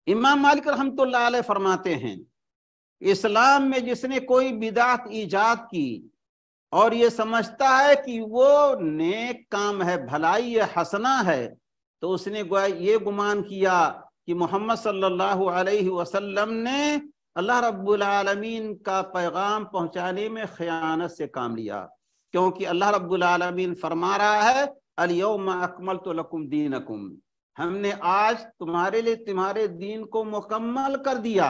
امام مالک رحمۃ اللہ علیہ فرماتے ہیں اسلام میں جس نے کوئی بدعت ایجاد کی اور یہ سمجھتا ہے کہ وہ نیک کام ہے، بھلائی حسنہ ہے، تو اس نے یہ گمان کیا کہ محمد صلی اللہ علیہ وسلم نے اللہ رب العالمین کا پیغام پہنچانے میں خیانت سے کام لیا، کیونکہ اللہ رب العالمین فرما رہا ہے الیوم اکملت لکم دینکم، ہم نے آج تمہارے لیے تمہارے دین کو مکمل کر دیا۔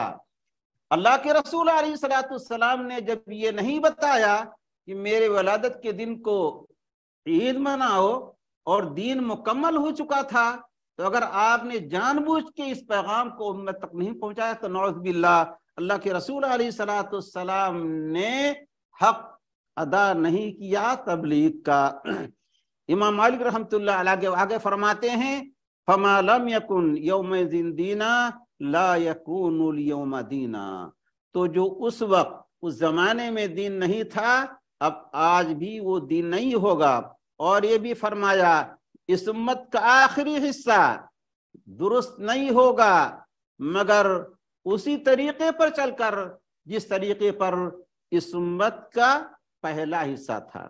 اللہ کے رسول علیہ السلام نے جب یہ نہیں بتایا کہ میرے ولادت کے دن کو عید مناؤ اور دین مکمل ہو چکا تھا، تو اگر آپ نے جان بوجھ کے اس پیغام کو امت تک نہیں پہنچایا تو نعوذ باللہ اللہ کے رسول علیہ السلام نے حق ادا نہیں کیا تبلیغ کا۔ امام مالک رحمۃ اللہ علیہ آگے فرماتے ہیں فما لم یکن یوم دینا لا یکون اليوم دینا، تو جو اس وقت اس زمانے میں دین نہیں تھا اب آج بھی وہ دین نہیں ہوگا۔ اور یہ بھی فرمایا اس امت کا آخری حصہ درست نہیں ہوگا مگر اسی طریقے پر چل کر جس طریقے پر اس امت کا پہلا حصہ تھا۔